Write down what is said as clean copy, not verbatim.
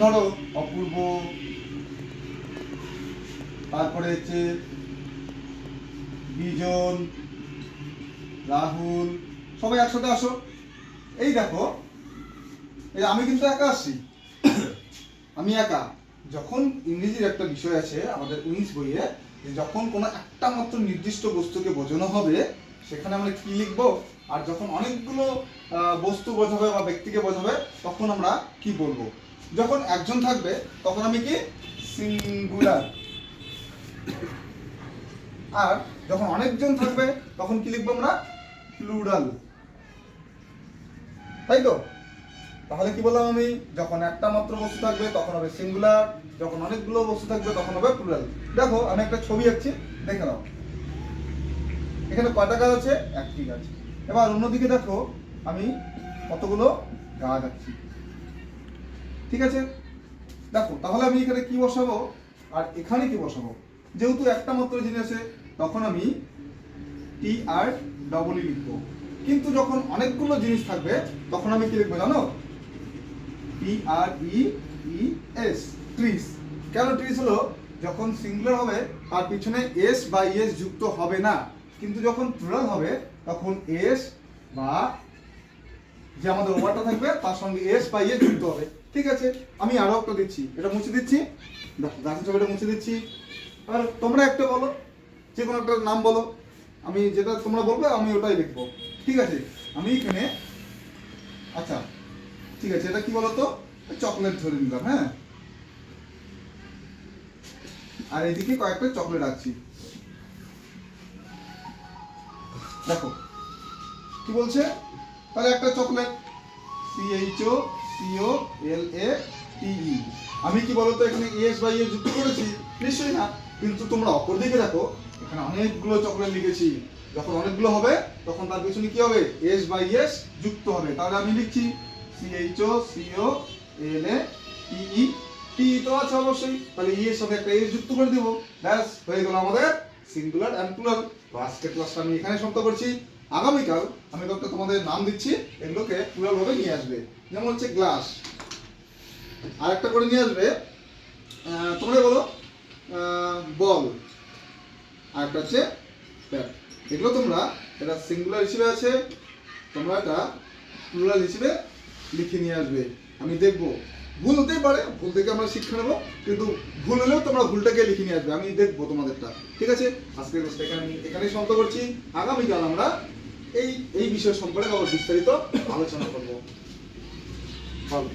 ধরো অপূর্ব, তারপরে হচ্ছে বিজন, রাহুল, সবাই একসাথে আসো। এই দেখো, এই আমি কিন্তু একা আসছি, আমি একা। যখন ইংরেজির একটা বিষয় আছে আমাদের 19 বইয়ে, যে যখন কোনো একটা মাত্র নির্দিষ্ট বস্তুকে বোঝানো হবে সেখানে আমরা কি লিখবো, আর যখন অনেকগুলো বস্তু বোঝাবে বা ব্যক্তিকে বোঝাবে তখন আমরা কি বলবো। যখন একজন থাকবে তখন আমি কি সিঙ্গুলার, আর যখন অনেকজন থাকবে তখন কি লিখবো আমরা প্লুরাল, তাই তো? তাহলে কি বললাম আমি, যখন একটা মাত্র বস্তু থাকবে তখন হবে সিঙ্গুলার, যখন অনেকগুলো বস্তু থাকবে তখন হবে প্লুরাল। দেখো আমি একটা ছবি আঁকছি, দেখে নাও। এখানে কয়টা গাছ আছে? একটি গাছ। এবার অন্যদিকে দেখো আমি কতগুলো গাছ আঁকছি, ঠিক আছে? দেখো তাহলে আমি এখানে কি বসাবো আর এখানে কি বসাবো? যেহেতু একটা মাত্র জিনিস আছে তখন আমি টি আর ডবল ই লিখবো, কিন্তু যখন অনেকগুলো জিনিস থাকবে তখন আমি কি লিখবো জানো? টি আর ই ই এস, ট্রিস। কেন ট্রিস হলো? যখন সিঙ্গুলার হবে তার পিছনে এস বা ইএস যুক্ত হবে না, কিন্তু যখন প্লুরাল হবে তখন এস বা যে আমাদের ওভারটা থাকবে তার সঙ্গে এস বা ইএস যুক্ত হবে, ঠিক আছে? আমি আরো একটা দিচ্ছি, এটা মুছে দিচ্ছি, দেখো গাছের ছবিটা মুছে দিচ্ছি। আর তোমরা একটা বলো, যে কোনো একটা নাম বলো, আমি যেটা তোমরা বলবে আমি ওটাই লিখবো, ঠিক আছে? আমি এখানে, আচ্ছা ঠিক আছে, এটা কি বলতো? চকলেট ধরে নিলাম, হ্যাঁ। আর এদিকে কয়েকটা চকলেট রাখছি, দেখো কি বলছে, তাহলে একটা চকলেট, CHOCOLATE। আমি কি বলতো এখানে এস বাই এ যুক্ত করেছি? নিশ্চয়ই না। কিন্তু তোমরা অপর দিকে দেখো, এখানে অনেকগুলো চকলেট লিখেছি, যখন অনেকগুলো হবে তখন তার পিছনে কি হবে? এস বাই এস যুক্ত হবে। তাহলে আমি লিখছি CHOCOLATE। টি তো আছে অবশ্যই, তাহলে ই এর সঙ্গে একটা এস যুক্ত করে দেবো, ব্যাস হয়ে গেল আমাদের সিঙ্গুলার অ্যান্ড প্লুরাল। তো আজকের ক্লাসটা আমি এখানে সমাপ্ত করছি। আগামীকাল আমি কয়েকটা তোমাদের নাম দিচ্ছি, এগুলোকে প্লুরাল ভাবে নিয়ে আসবে। যেমন হচ্ছে গ্লাস, আর একটা করে নিয়ে আসবে, তোমরা বলো বল, আর একটা হচ্ছে ব্যাট। এগুলো তোমরা, এটা সিঙ্গুলার হিসেবে আছে, তোমরা এটা প্লুরাল হিসেবে লিখে নিয়ে আসবে। আমি দেখবো, ভুল হতেই পারে, ভুল থেকে আমরা শিক্ষা নেবো, কিন্তু ভুল হলেও তোমরা ভুলটাকে লিখে নিয়ে আসবে, আমি দেখবো তোমাদেরটা, ঠিক আছে? আজকের ক্লাসটা এখানেই সমাপ্ত করছি। আগামীকাল আমরা এই বিষয় সম্পর্কে আবার বিস্তারিত আলোচনা করবো। ভালো।